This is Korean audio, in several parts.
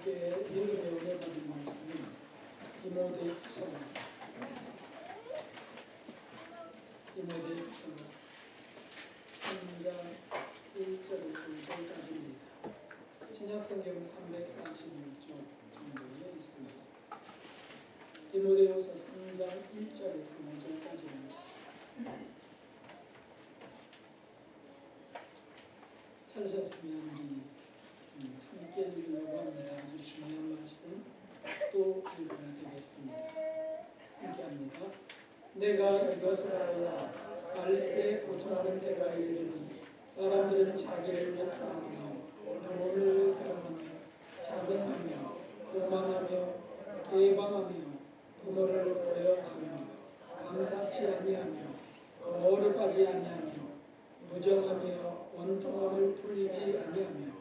함께 읽으며 은혜 받은 말씀은 디모데후서 3장 1절에서 5절까지입니다. 신약성경 346쪽 정도에 있습니다. 디모데후서 3장 1절에서 5절까지 말씀. 찾으셨으면 우리 함께 읽으려고 합니다. 아주 중요한 말씀 또 읽어야 되겠습니다. 함께 합니다. 내가 이것을 알라. 말세에 고통하는 때가 이르리니 사람들은 자기를 위해 사랑하며 돈을 사랑하며 자긍하며 교만하며 예방하며 부모를 거역하며 감사치 아니하며 거룩하지 아니하며 무정하며 원통함을 풀리지 아니하며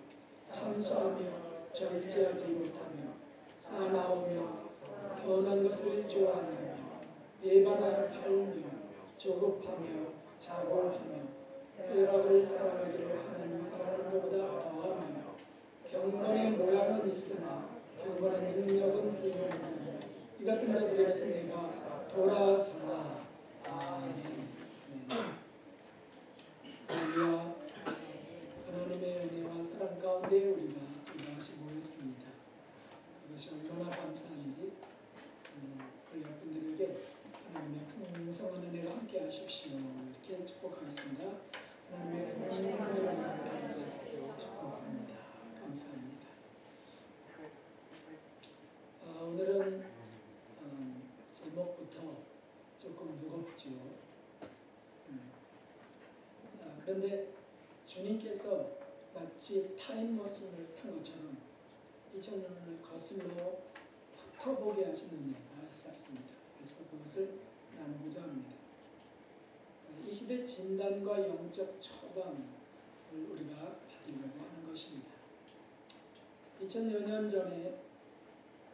참소하며 절제하지 못하며 사나우며 선한 것을 좋아하며 배반하여 팔며 조급하며 자골하며 쾌락을 사랑하기를 하는 사람은 것보다 더하며 경건의 모양은 있으나 경건의 능력은 불명하니 이 같은 자들에게서 내가 돌아서라. 아멘. 할렐루야. 하나님의 은혜와 사랑 가운데 우리가 다시 모였습니다. 그것이 얼마나 감사한지 우리 여러분들에게 하나님의 풍성한 은혜가 함께 하십시오. 이렇게 축복하겠습니다. 하나님의 풍성한 은혜가 함께 하십시오. 축복합니다. 감사합니다. 오늘은 제목부터 조금 무겁죠. 그런데 주님께서 마치 타임머신을 탄 것처럼 2000년을 거슬러 훑어보게 하시는 예가 있었습니다. 그래서 그것을 나누고자 합니다. 이 시대 진단과 영적 처방을 우리가 받으려고 하는 것입니다. 2000여 년 전에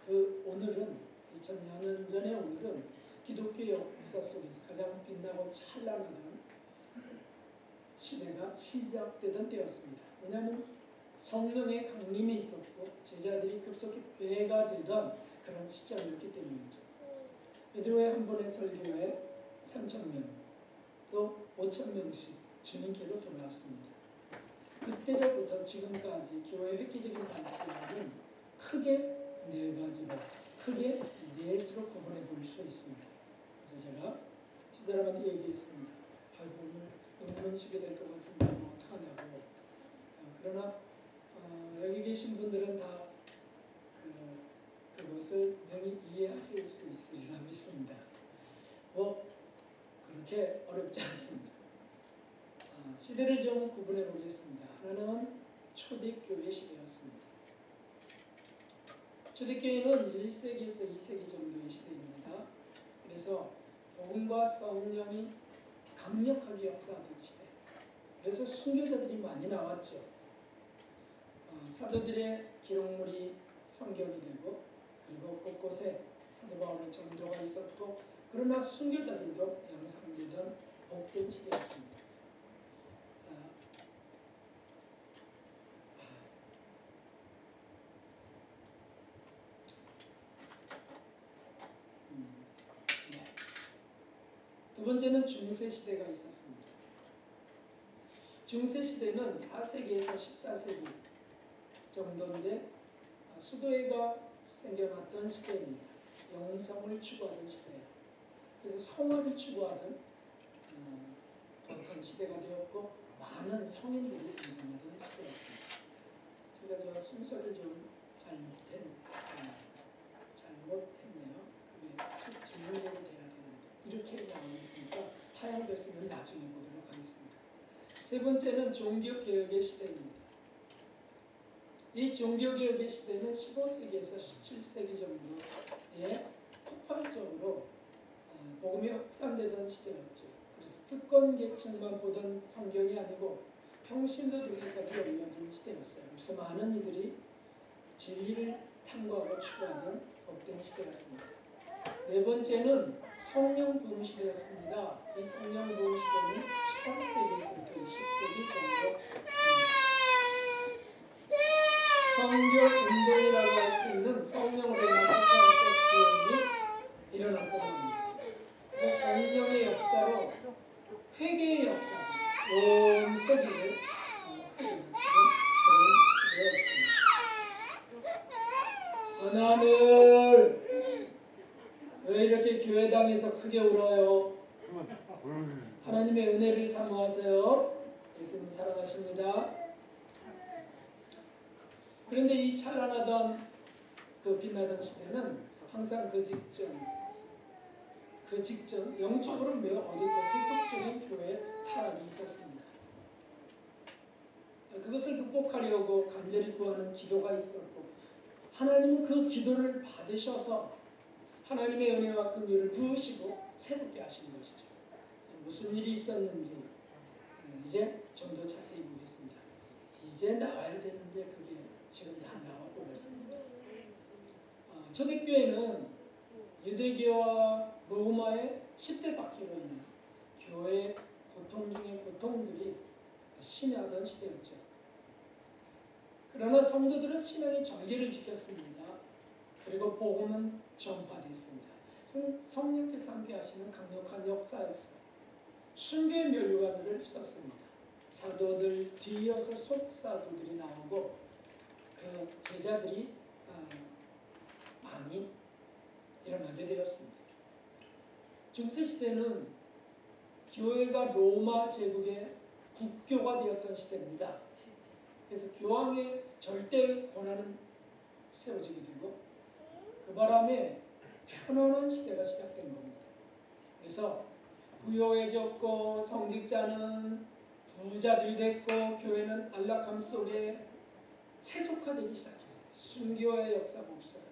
오늘은 2000여 년 전의 오늘은 기독교 역사 속에서 가장 빛나고 찬란하던 시대가 시작되던 때였습니다. 왜냐하면 성령의 강림이 있었고 제자들이 급속히 배가 되던 그런 시점이었기 때문이죠. 베드로의 한 번의 설교에 3,000명 또 5,000명씩 주님께로 돌아왔습니다. 그때로부터 지금까지 교회의 획기적인 발전은 크게 네 가지로 크게 넷으로 구분해 볼 수 있습니다. 그래서 제가 집사람한테 얘기했습니다. 오늘 논문 치게 될 것 같은데 뭐 어떡하냐고. 그러나 여기 계신 분들은 다 그것을 능히 이해하실 수 있으리라 믿습니다. 뭐 그렇게 어렵지 않습니다. 시대를 좀 구분해 보겠습니다. 하나는 초대교회 시대였습니다. 초대교회는 1세기에서 2세기 정도의 시대입니다. 그래서 복음과 성령이 강력하게 역사하던 시대. 그래서 순교자들이 많이 나왔죠. 사도들의 기록물이 성경이 되고 그리고 곳곳에 사도 바울의 전도가 있었고 그러나 순교자들도 양상되던 복된 시대였습니다. 두 번째는 중세 시대가 있었습니다. 중세 시대는 4세기에서 14세기 정도인데 수도회가 생겨났던 시대입니다. 영성을 추구하던 시대예요. 그래서 성화를 추구하던 독한 시대가 되었고 많은 성인들이 생겨나던 시대였습니다. 제가 저 순서를 좀 잘못했네요. 그게 질문으로 돼야 되는데 이렇게 나오니까 하얀 것은 나중에 보도록 하겠습니다. 세 번째는 종교개혁의 시대입니다. 이 종교개혁의 시대는 15세기에서 17세기 정도에 폭발적으로 복음이 확산되던 시대였죠. 그래서 특권 계층만 보던 성경이 아니고 평신도들까지 열려진 시대였어요. 그래서 많은 이들이 진리를 탐구하고 추구하는 복된 시대였습니다. 네 번째는 성령 부흥 시대였습니다. 이 성령 부흥 시대는 18세기에서부터 20세기 정도 성교 운동이라고 할 수 있는 성령으로 인한 구원이 일어났던 겁니다. 그래서 성령의 역사로 회개의 역사, 온 세계를 회개하는 그런 시대였습니다. 하나늘 왜 이렇게 교회당에서 크게 울어요? 하나님의 은혜를 사모하세요. 예수님 사랑하십니다. 그런데 이 찬란하던 그 빛나던 시대는 항상 그 직전 영적으로 매우 어둡고 세속적인 교회 타락이 있었습니다. 그것을 극복하려고 간절히 구하는 기도가 있었고 하나님은 그 기도를 받으셔서 하나님의 은혜와 긍휼을 부으시고 새롭게 하신 것이죠. 무슨 일이 있었는지 이제 좀 더 자세히 보겠습니다. 이제 나와야 되는데 그게 지금 다 나오고 있습니다. 초대교회는 유대교와 로마의 10대 박해로 인해 교회의 고통 중에 고통들이 심하던 시대였죠. 그러나 성도들은 신앙의 절개를 지켰습니다. 그리고 복음은 전파됐습니다. 성령께서 함께 하시는 강력한 역사였어요. 순교의 멸류관을 썼습니다. 사도들 뒤이어서 속사도들이 나오고 그 제자들이 많이 일어나게 되었습니다. 중세시대는 교회가 로마 제국의 국교가 되었던 시대입니다. 그래서 교황의 절대 권한은 세워지게 되고 그 바람에 편안한 시대가 시작된 겁니다. 그래서 부유해졌고 성직자는 부자들이 됐고 교회는 안락함 속에 세속화되기 시작했어요. 순교의 역사가 없어요.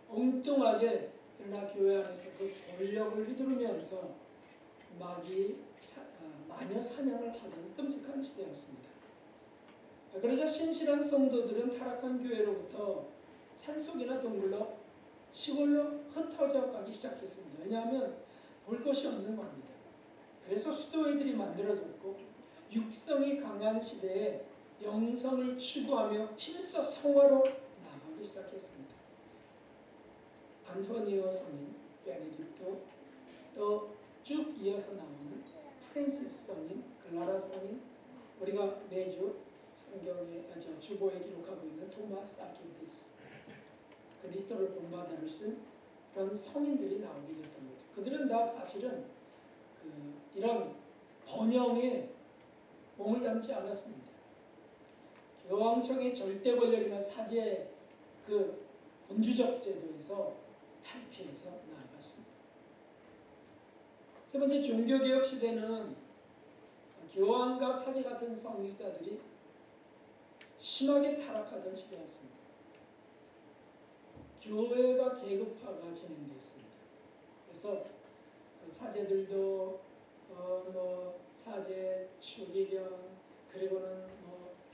엉뚱하게 그러나 교회 안에서 그 권력을 휘두르면서 마녀 사냥을 하던 끔찍한 시대였습니다. 그러자 신실한 성도들은 타락한 교회로부터 산속이나 동굴로 시골로 흩어져 가기 시작했습니다. 왜냐하면 볼 것이 없는 겁니다. 그래서 수도회들이 만들어졌고 육성이 강한 시대에 영성을 추구하며 힘써 성화로 나가기 시작했습니다. 안토니오 성인, 베네딕토, 또 쭉 이어서 나오는 프랜시스 성인, 글라라 성인, 우리가 매주 성경의 주보에 기록하고 있는 토마스 아퀴나스, 그리스도를 본받아를 쓴 그런 성인들이 나오게 됐던 거죠. 그들은 다 사실은 이런 번영에 몸을 담지 않았습니다. 교황청의 절대 권력이나 사제 그 군주적 제도에서 탈피해서 나아갔습니다. 세 번째, 종교개혁 시대는 교황과 사제 같은 성직자들이 심하게 타락하던 시대였습니다. 교회가 계급화가 진행됐습니다. 그래서 그 사제들도 사제, 추기경, 그리고는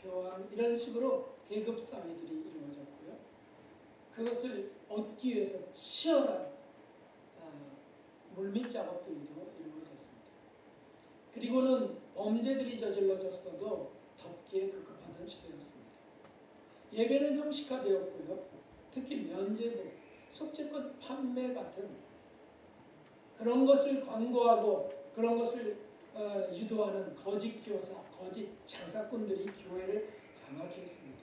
교황 이런 식으로 계급 사회들이 이루어졌고요. 그것을 얻기 위해서 치열한 물밑 작업들도 이루어졌습니다. 그리고는 범죄들이 저질러졌어도 덮기에 급급하던 시대였습니다. 예배는 형식화되었고요. 특히 면죄부, 속죄권 판매 같은 그런 것을 광고하고 그런 것을 유도하는 거짓 교사, 거짓 장사꾼들이 교회를 장악했습니다.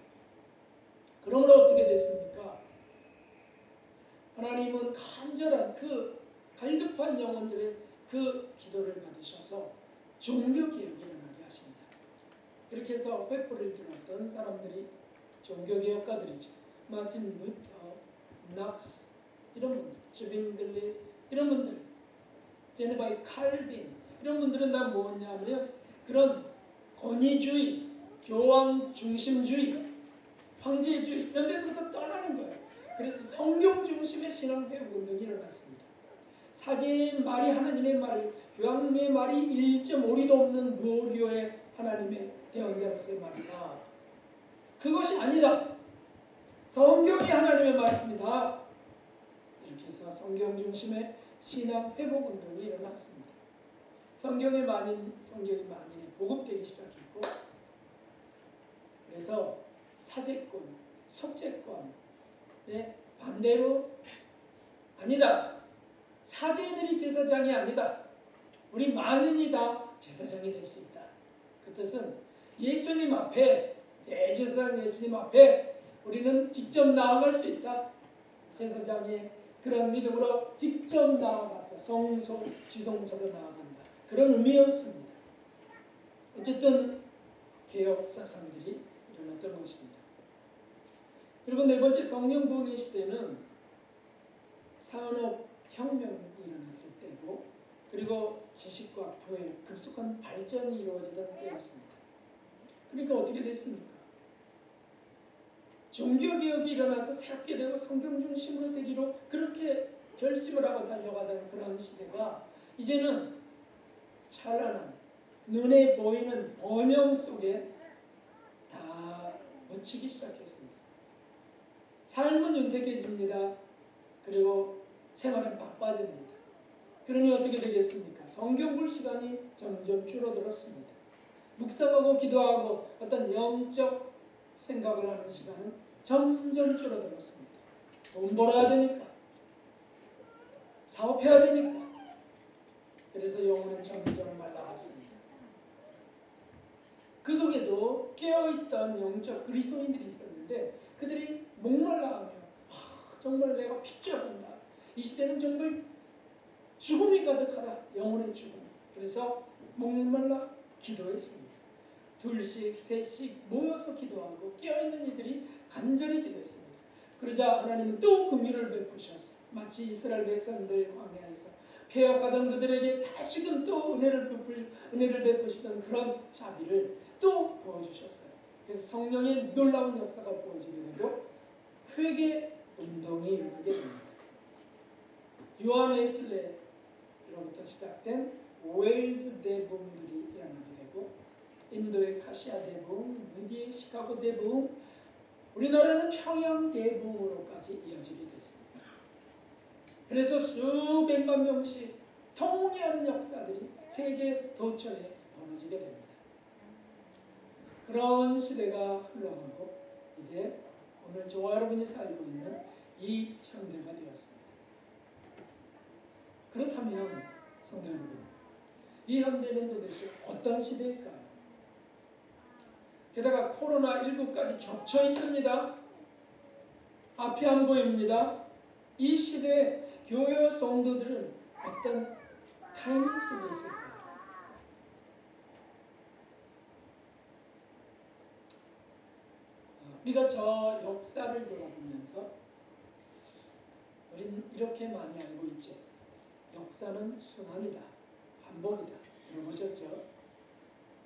그러므로 어떻게 됐습니까? 하나님은 간절한 그 갈급한 영혼들의 그 기도를 받으셔서 종교개혁이 일어나게 하십니다. 그렇게 해서 횃불을 들었던 사람들이 종교개혁가들이죠. 마틴 루터, 낙스 이런 분들, 주빙글리 이런 분들, 제네바의 칼빈 이런 분들은 다 뭐냐면 그런 권위주의, 교황 중심주의, 황제주의 이런 데서부터 떠나는 거예요. 그래서 성경 중심의 신앙 회복 운동이 일어났습니다. 사제의 말이 하나님의 말이, 교황의 말이 1.5리도 없는 무오류의 하나님의 대언자로서의 말이다. 그것이 아니다. 성경이 하나님의 말씀이다. 이렇게 해서 성경 중심의 신앙 회복 운동이 일어났습니다. 성경이 만인에 보급되기 시작했고, 그래서 사제권, 속죄권의 반대로 아니다. 사제들이 제사장이 아니다. 우리 만인이 다 제사장이 될 수 있다. 그 뜻은 예수님 앞에, 대제사장 예수님 앞에 우리는 직접 나아갈 수 있다. 제사장의 그런 믿음으로 직접 나아가서 성소, 지성소로 나아간다. 그런 의미였습니다. 어쨌든 개혁 사상들이 일어났던 것입니다. 그리고 네 번째, 성령 부흥의 시대는 산업혁명이 일어났을 때고, 그리고 지식과 부의 급속한 발전이 이루어지던 때였습니다. 그러니까 어떻게 됐습니까? 종교개혁이 일어나서 새롭게 되고 성경 중심으로 되기로 그렇게 결심을 하고 달려가던 그런 시대가 이제는 찬란한 눈에 보이는 번영 속에 다 묻히기 시작했습니다. 삶은 윤택해집니다. 그리고 생활은 바빠집니다. 그러니 어떻게 되겠습니까? 성경 볼 시간이 점점 줄어들었습니다. 묵상하고 기도하고 어떤 영적 생각을 하는 시간은 점점 줄어들었습니다. 돈 벌어야 되니까, 사업해야 되니까. 그래서 영혼은 점점 말라갔습니다. 그 속에도 깨어있던 영적 그리스도인들이 있었는데 그들이 목말라하며 정말 내가 핍조한다. 이 시대는 정말 죽음이 가득하다. 영혼의 죽음. 그래서 목말라 기도했습니다. 둘씩 셋씩 모여서 기도하고 깨어있는 이들이 간절히 기도했습니다. 그러자 하나님은 또 긍휼을 베푸셨어요. 마치 이스라엘 백성들 광야에서 패역하던 그들에게 다시금 또 은혜를 베푸시던 그런 자비를 또 부어주셨어요. 그래서 성령의 놀라운 역사가 부어지게 되고 회개 운동이 일어나게 됩니다. 요한 웨슬레로부터 시작된 웨일즈 대부흥들이 일어나게 되고, 인도의 카시아 대부흥, 무디의 시카고 대부흥, 우리나라는 평양 대부흥으로까지 이어지게 됐습니다. 그래서 수백만 명씩 통일하는 역사들이 세계 도처에 벌어지게 됩니다. 그런 시대가 흘러가고 이제 오늘 저와 여러분이 살고 있는 이 현대가 되었습니다. 그렇다면 성도 여러분, 이 현대는 도대체 어떤 시대일까요? 게다가 코로나19까지 겹쳐 있습니다. 앞이 안 보입니다. 이 시대에 교회 성도들은 어떤 타이밍 속에 있을까요? 우리가 저 역사를 돌아보면서 우리는 이렇게 많이 알고 있죠. 역사는 순환이다. 반복이다. 들어보셨죠?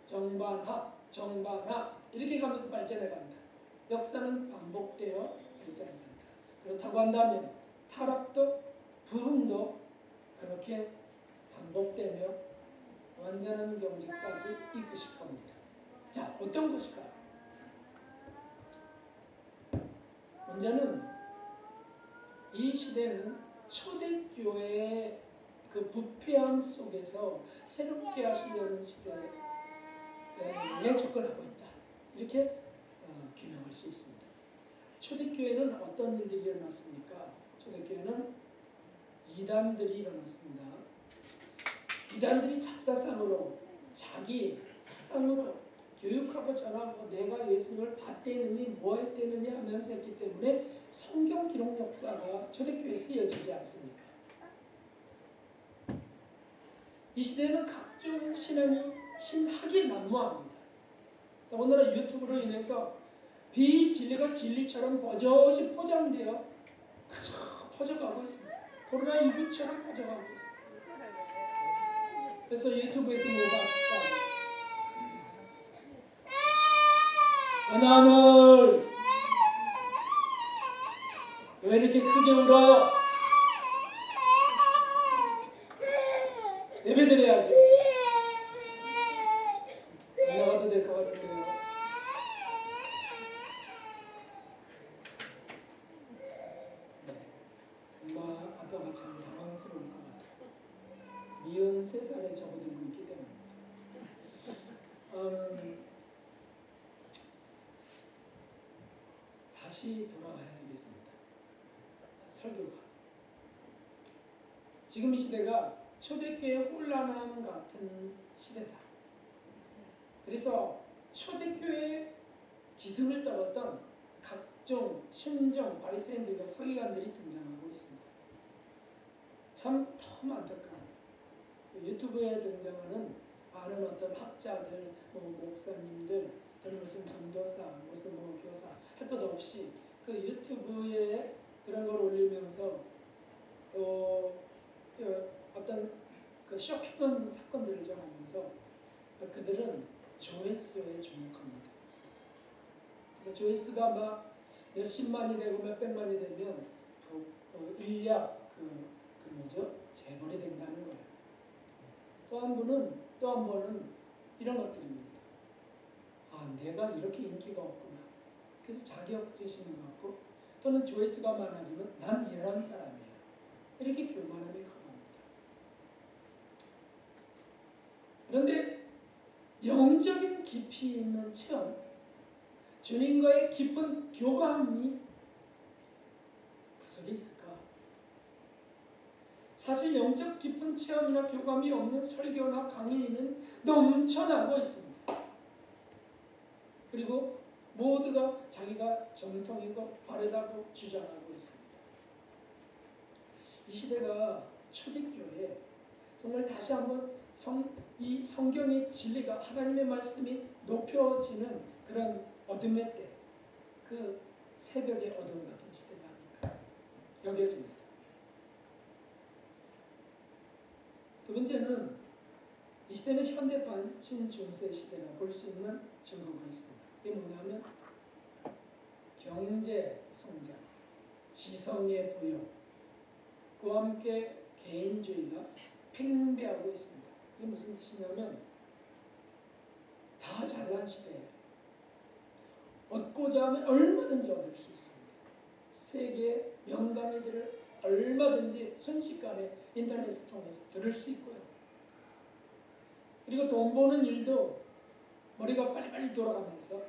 정반합 이렇게 가면서 발전해간다. 역사는 반복되어 발전한다. 그렇다고 한다면 타락도 부흥도 그렇게 반복되며 완전한 경지까지 이끄실 겁니다. 자, 어떤 것일까요? 먼저는 이 시대는 초대교회의 그 부패함 속에서 새롭게 하시려는 시대에 접근하고 있다. 이렇게 규명할 수 있습니다. 초대교회는 어떤 일들이 일어났습니까? 초대교회는 이단들이 일어났습니다. 이단들이 잡사상으로 자기 사상으로 교육하고 전하고 내가 예수님을 봤대느니 뭐했대느니 하면서 했기 때문에 성경 기록 역사가 초대교회에 쓰여지지 않습니까? 이 시대에는 각종 신학이 난무합니다. 오늘은 유튜브로 인해서 비진리가 진리처럼 버젓이 포장되어 퍼져가고 있습니다. 코로나19처럼 퍼져가고 있습니다. 그래서 유튜브에서 뭐가 하늘 왜 이렇게 크게 울어? 예배드려야지. 안 나가도 될 것 같은데요. 엄마 아빠가 참 당황스러울 것 같아요. 미운 3살에 접어들고 있기 때문에. 다시 돌아와야 되겠습니다. 설교가. 지금 이 시대가 초대교회 혼란함 같은 시대다. 그래서 초대교회 기승을 떨었던 각종 신정 바리새인들과 서기관들이 등장하고 있습니다. 참 너무 안타까워요. 유튜브에 등장하는 많은 어떤 학자들, 목사님들, 무슨 전도사, 무슨 교사 할 것 없이 그 유튜브에 그런 걸 올리면서 어떤 그 쇼킹한 사건들을 전하면서 그들은 조회수에 주목합니다. 그래서 조회수가 막 몇십만이 되고 몇백만이 되면 일약 재벌이 된다는 거예요. 또 한 번은 이런 것들입니다. 아, 내가 이렇게 인기가 없구나. 그래서 자격지심인 것 같고, 또는 조회수가 많아지면 난 이런 사람이야. 이렇게 교만함이 강합니다. 그런데 영적인 깊이 있는 체험, 주님과의 깊은 교감이 그 속에 있을까? 사실 영적 깊은 체험이나 교감이 없는 설교나 강의는 넘쳐나고 있습니다. 그리고 모두가 자기가 정통이고 바르다고 주장하고 있습니다. 이 시대가 초대교회 정말 다시 한번 이 성경의 진리가 하나님의 말씀이 높여지는 그런 어둠의 때, 그 새벽의 어둠 같은 시대가 아닐까 여겨집니다. 두 번째는 이 시대는 현대판 신중세 시대라 볼 수 있는 증거가 있습니다. 이게 뭐냐면 경제 성장, 지성의 부여, 그와 함께 개인주의가 팽배하고 있습니다. 이게 무슨 뜻이냐면 다 잘난 시대예요. 얻고자 하면 얼마든지 얻을 수 있습니다. 세계 명강의들을 얼마든지 순식간에 인터넷을 통해서 들을 수 있고요. 그리고 돈 버는 일도 머리가 빨리빨리 돌아가면서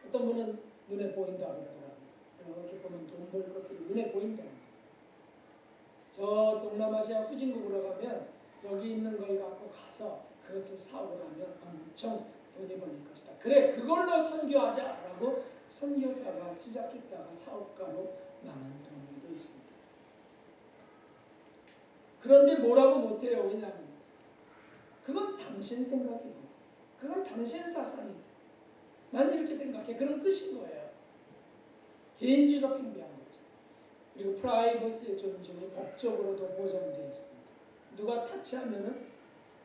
어떤 분은 눈에 보인다고 그러더라고요. 이렇게 보면 돈 벌 것들이 눈에 보인다는 거예요. 저 동남아시아 후진국으로 가면 여기 있는 걸 갖고 가서 그것을 사오고 나면 엄청 돈이 벌릴 것이다. 그래, 그걸로 선교하자라고 선교사가 시작했다가 사업가로 망한 사람들도 있습니다. 그런데 뭐라고 못해요. 왜냐하면 그건 당신 생각이고 그건 당신 사상이고 난 이렇게 생각해. 그런 끝인 거예요. 개인주의가 팽배한 거죠. 그리고 프라이버시의 존중이 법적으로도 보장되어 있습니다. 누가 타치하면은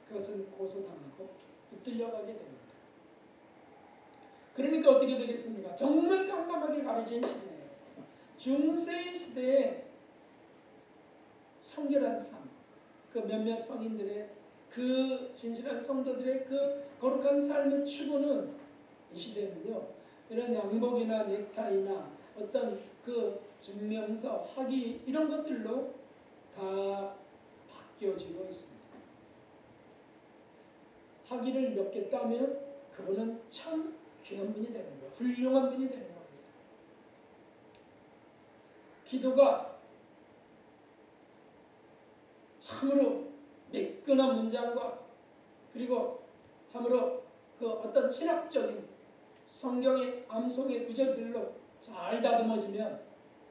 그것은 고소당하고 붙들려가게 됩니다. 그러니까 어떻게 되겠습니까? 정말 깜깜하게 가려진 시대예요. 중세 시대에 성결한 삶, 그 몇몇 성인들의 그 진실한 성도들의 그 거룩한 삶의 추구는 이 시대는요, 이런 양복이나 넥타이나 어떤 그 증명서, 학위 이런 것들로 다 바뀌어지고 있습니다. 학위를 몇 개 따면 그분은 참 귀한 분이 되는 거예요. 훌륭한 분이 되는 겁니다. 기도가 참으로 매끈한 문장과 그리고 참으로 그 어떤 신학적인 성경의 암송의 구절들로 잘 다듬어지면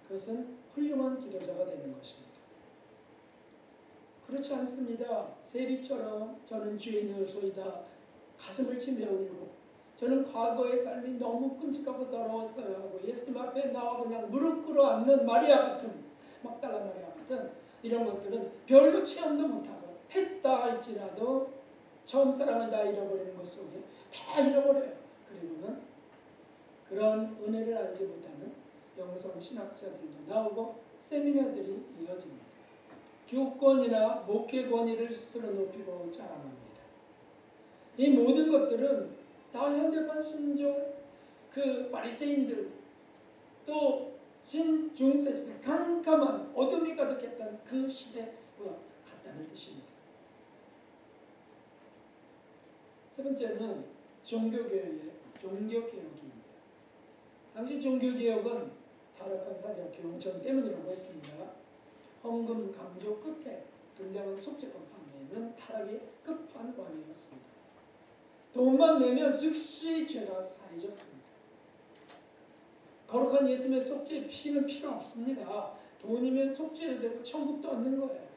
그것은 훌륭한 기도자가 되는 것입니다. 그렇지 않습니다. 세리처럼 저는 죄인이오소이다 가슴을 치며 울고 저는 과거의 삶이 너무 끔찍하고 더러웠어요 하고 예수님 앞에 나와 그냥 무릎 꿇어 앉는 마리아 같은 막달라 마리아 같은 이런 것들은 별로 체험도 못하고 했다 할지라도 처음 사랑을 다 잃어버리는 것 속에 다 잃어버려요. 그리고는 그런 은혜를 알지 못하는 영성 신학자들도 나오고 세미나들이 이어집니다. 교권이나 목회 권위를 스스로 높이고 자랑합니다. 이 모든 것들은 다 현대판 신종 그 바리새인들 또 신중세 시대 깜깜한 어둠이 가득했던 그 시대와 같다는 뜻입니다. 세 번째는 종교개혁입니다. 당시 종교개혁은 타락한 사자 교훈점 때문이라고 했습니다. 헌금 강조 끝에 등장한 속죄권 판매는 타락의 끝판왕이었습니다. 돈만 내면 즉시 죄가 사해졌습니다. 거룩한 예수님의 속죄 피는 필요 없습니다. 돈이면 속죄되고 천국도 얻는 거예요.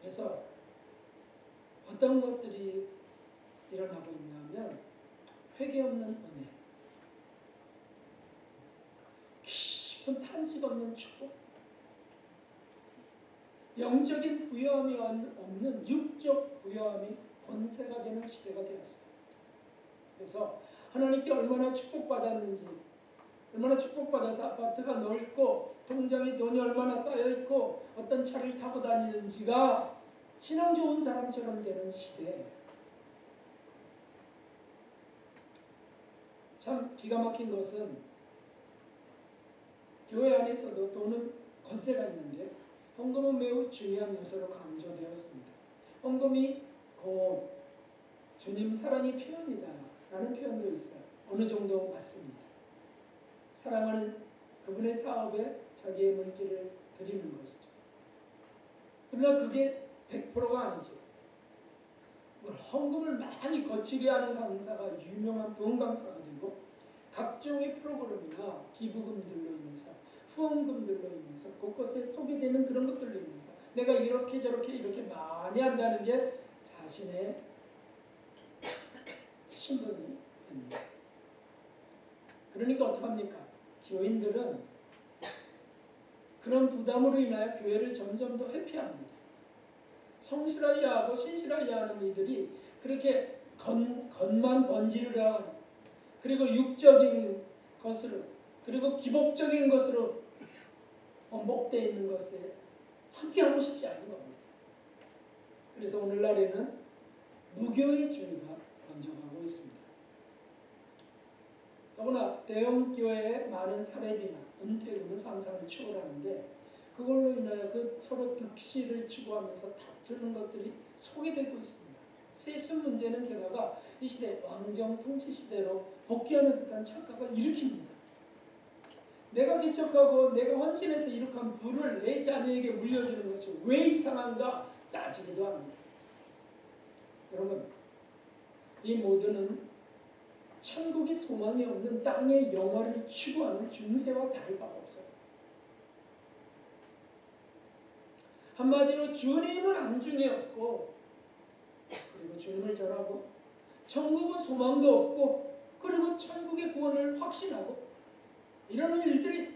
그래서 어떤 것들이 일어나고 있냐면 회개 없는 은혜, 깊은 탄식 없는 축복, 영적인 부여함이 없는 육적 부여함이 권세가 되는 시대가 되었어요. 그래서 하나님께 얼마나 축복받았는지, 얼마나 축복받아서 아파트가 넓고 통장에 돈이 얼마나 쌓여있고 어떤 차를 타고 다니는지가 신앙 좋은 사람처럼 되는 시대예요. 참 기가 막힌 것은 교회 안에서도 돈은 권세가 있는데 헌금은 매우 중요한 요소로 강조되었습니다. 헌금이 곧 주님 사랑의 표현이다 라는 표현도 있어요. 어느 정도 맞습니다. 사랑하는 그분의 사업에 자기의 물질을 드리는 것이죠. 그러나 그게 100%가 아니죠. 헌금을 많이 거치게 하는 강사가 유명한 부흥 강사가 되고 각종의 프로그램이나 기부금들로 인해서 후원금들로 인해서 곳곳에 소개되는 그런 것들로 인해서 내가 이렇게 저렇게 이렇게 많이 한다는 게 자신의 신분이 됩니다. 그러니까 어떡합니까? 교인들은 그런 부담으로 인하여 교회를 점점 더 회피합니다. 성실하게 하고 신실하게 하는 이들이 그렇게 겉만 번지르르한 그리고 육적인 것으로 그리고 기복적인 것으로 목되어 있는 것에 함께하고 싶지 않은 겁니다. 그래서 오늘날에는 무교의 주의가 번져가고 있습니다. 더구나 대형교회의 많은 사례비나 은퇴금은 상상을 초월하는데 그걸로 인하여 그 서로 득실을 추구하면서 다투는 것들이 소개되고 있습니다. 세습 문제는 게다가 이 시대 왕정 통치 시대로 복귀하는 듯한 착각을 일으킵니다. 내가 개척하고 내가 헌신해서 이룩한 부를 내 자녀에게 물려주는 것이 왜 이상한가 따지기도 합니다. 여러분, 이 모두는 천국의 소망이 없는 땅의 영화를 추구하는 중세와 다를 바가 없어요. 한마디로 주님은 안중에 없고 그리고 주님을 전하고 천국은 소망도 없고 그리고 천국의 구원을 확신하고 이러는 일들이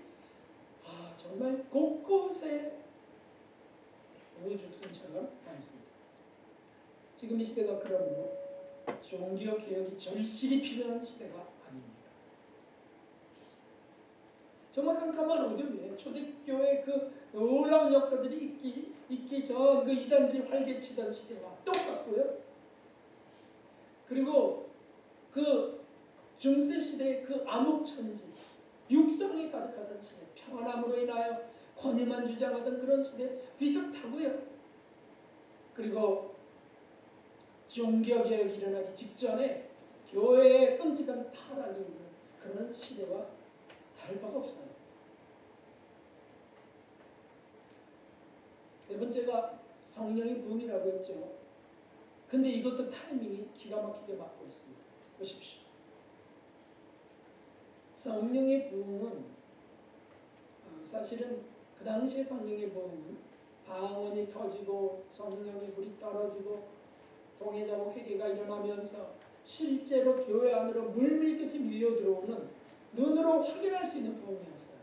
정말 곳곳에 우후죽순처럼 많습니다. 지금 이 시대가 그러므로 종교 개혁이 절실히 필요한 시대가 아닙니다. 정말 깜깜한 어둠이에요. 초대교회 그 놀라운 역사들이 있기 전 그 이단들이 활개치던 시대와 똑같고요. 그리고 그 중세 시대의 그 암흑천지, 육성이 가득하던 시대, 평안함으로 인하여 권위만 주장하던 그런 시대 비슷하고요. 그리고 종교개혁이 일어나기 직전에 교회에 끔찍한 타락이 있는 그런 시대와 다를 바가 없어요. 네 번째가 성령의 부흥이라고 했죠. 근데 이것도 타이밍이 기가 막히게 맞고 있습니다. 보십시오. 성령의 부흥은 사실은 그 당시의 성령의 부흥은 방언이 터지고 성령의 불이 떨어지고 동해자고 회개가 일어나면서 실제로 교회 안으로 물밀듯이 밀려들어오는 눈으로 확인할 수 있는 부흥이었어요.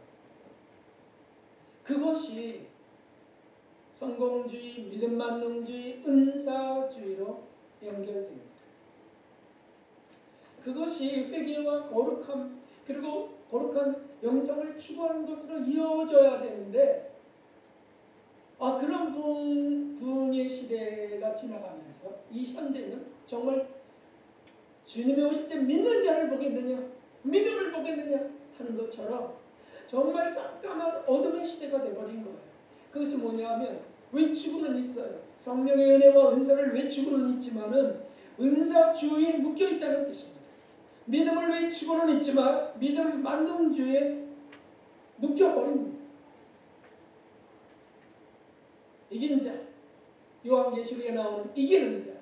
그것이 성공주의, 믿음만능주의, 은사주의로 연결됩니다. 그것이 회개와 거룩함 그리고 거룩한 영성을 추구하는 것으로 이어져야 되는데 그런 부흥의 시대가 지나가면서 이 현대는 정말 주님이 오실 때 믿는 자를 보겠느냐 믿음을 보겠느냐 하는 것처럼 정말 깜깜한 어둠의 시대가 되어버린 거예요. 그것이 뭐냐면 외치고는 있어요. 성령의 은혜와 은사를 외치고는 있지만은 은사주의에 묶여있다는 뜻입니다. 믿음을 외치고는 있지만 믿음 만능주의에 묶여버립니다. 이기는 자, 요한계시록에 나오는 이기는 자,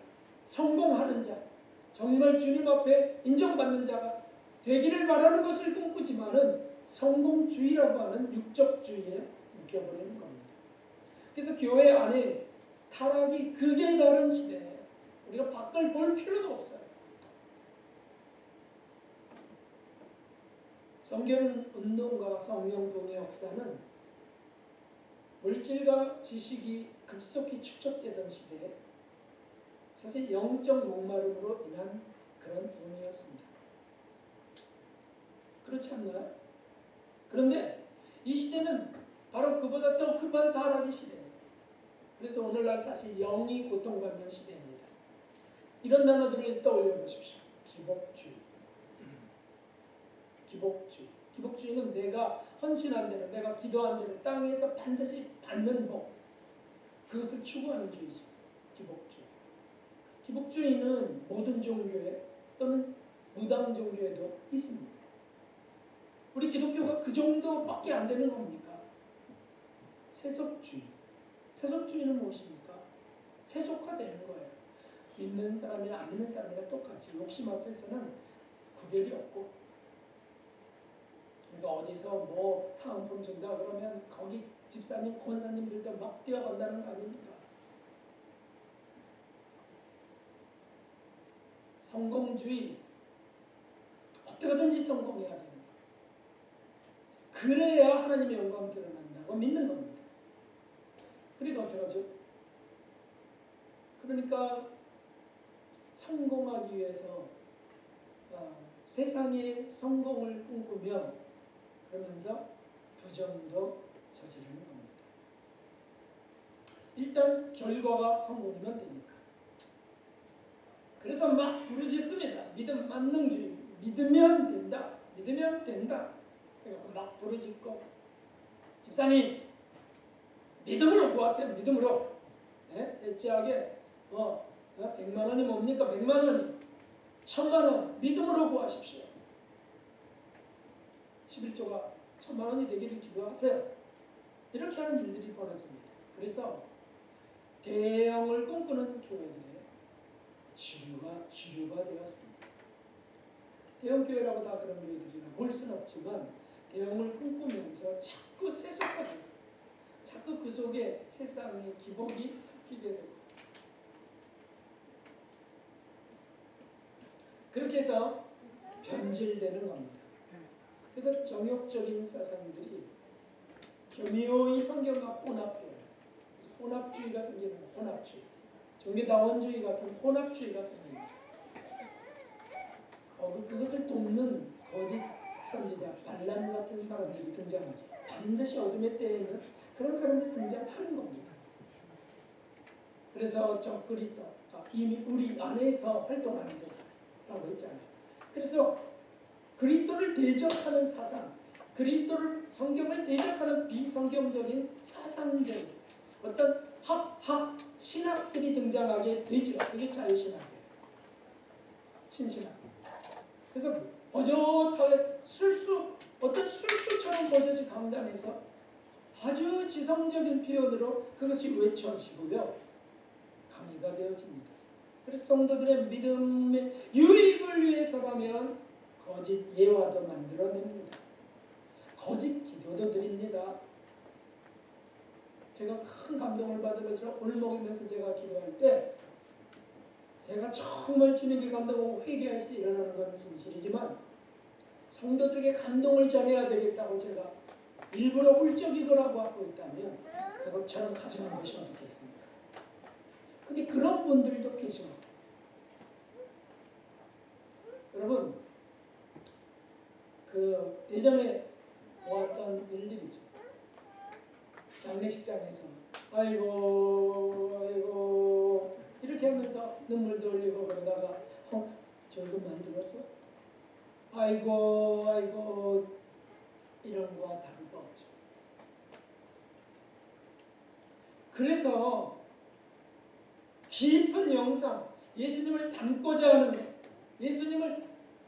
성공하는 자, 정말 주님 앞에 인정받는 자가 되기를 바라는 것을 꿈꾸지만은 성공주의라고 하는 육적주의에 묶여버리는 겁니다. 그래서 교회 안에 타락이 극에 다른 시대에 우리가 밖을 볼 필요도 없어요. 성경 운동과 성령 부흥의 역사는 물질과 지식이 급속히 축적되던 시대에 사실 영적 목마름으로 인한 그런 부흥이었습니다. 그렇지 않나요? 그런데 이 시대는 바로 그보다 더 급한 타락의 시대예요. 그래서 오늘날 사실 영이 고통받는 시대입니다. 이런 단어들을 떠올려 보십시오. 기복주의. 기복주의는 내가 헌신한 대로, 내가 기도한 대로 땅에서 반드시 받는 복, 그것을 추구하는 주의죠. 기복주의. 기복주의는 모든 종교에 또는 무당 종교에도 있습니다. 우리 기독교가 그 정도밖에 안 되는 겁니까? 세속주의. 세속주의는 무엇입니까? 세속화되는 거예요. 믿는 사람이나 안 믿는 사람이나 똑같이 욕심 앞에서는 구별이 없고, 그러니까 어디서 뭐 사은품 준다 그러면 거기 집사님, 권사님들도 막 뛰어간다는 거 아닙니까? 성공주의, 어떻게든지 성공해야 되는 거. 그래야 하나님의 영광 드러난다고 믿는 겁니다. 그래도 어떡하죠? 그러니까 성공하기 위해서 세상의 성공을 꿈꾸며 그러면서 부정도 저지르는 겁니다. 일단 결과가 성공이면 되니까. 그래서 막 부르짖습니다. 믿음 만능주의. 믿으면 된다. 믿으면 된다. 그래서 막 부르짖고, 집사님 믿음으로 구하세요. 믿음으로. 네? 대체하게 100만 원이 뭡니까? 100만 원이 1000만 원 믿음으로 구하십시오. 11조가 1000만 원이 되기를 기도하세요. 이렇게 하는 일들이 벌어집니다. 그래서 대형을 꿈꾸는 교회들의 주류가 되었습니다. 대형 교회라고 다 그런 교회들이라 볼 수는 없지만 대형을 꿈꾸면서 자꾸 세속화되고 자꾸 그 속에 세상의 기복이 섞이게 되고, 그렇게 해서 변질되는 겁니다. 그래서 정욕적인 사상들이 교묘히 성경과 혼합돼요. 혼합주의가 생기는 거예요. 혼합주의. 종교다원주의 같은 혼합주의가 생깁니다. 그것을 돕는 거짓 선지자, 발람 같은 사람들이 등장하죠. 반드시 어둠의 때에는 그런 사람들이 등장하는 겁니다. 그래서 적그리스도가 이미 우리 안에서 활동하는 거라고 했잖아요. 그래서 그리스도를 대적하는 사상, 그리스도를, 성경을 대적하는 비성경적인 사상들, 어떤 합학 신학들이 등장하게 되죠. 그게 자유신학이에요. 신신학. 그래서 버젓하게 어떤 술수처럼 버젓이 강단해서 아주 지성적인 표현으로 그것이 외쳐지고요. 강의가 되어집니다. 그래서 성도들의 믿음의 유익을 위해서라면 거짓 예화도 만들어냅니다. 거짓 기도도 드립니다. 제가 큰 감동을 받으면서 오늘 먹으면서 제가 기도할 때 제가 정말 주님께 감동하고 회개할 수 일어나는 건 진실이지만 성도들에게 감동을 전해야 되겠다고 제가 일부러 훌쩍 이거라고 하고 있다면 그것처럼 가져간 것이 어떻겠습니까? 근데 그런 분들도 계셔. 여러분, 그 예전에 보았던 일들이죠. 장례식장에서 아이고 이렇게 하면서 눈물도 흘리고 그러다가 저거 만들었어? 아이고 이런 거와 다를 거 없죠. 그래서 깊은 영상, 예수님을 닮고자 하는 것, 예수님을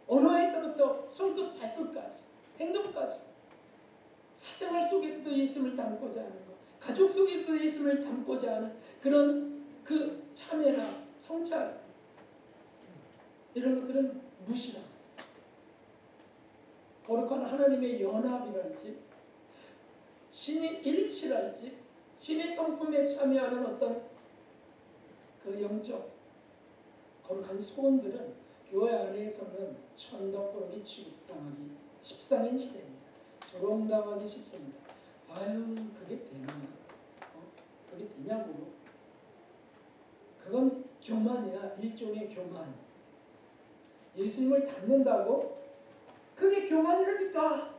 언어에서부터 손끝 발끝까지 행동까지 사생활 속에서도 예수님을 닮고자 하는 것, 가족 속에서도 예수님을 닮고자 하는 그런 그 참회나 성찰 이런 것들은 무시다. 거룩한 하나님의 연합이랄지 신의 일치랄지 신의 성품에 참여하는 어떤 그 영적 거룩한 소원들은 교회 안에서는 천덕꾸러기 취급당하기 십상인 시대입니다. 조롱당하기 쉽습니다. 아유 그게 되나? 그게 되냐고? 그건 교만이야. 일종의 교만. 예수님을 닮는다고? 그게 교만이라니까.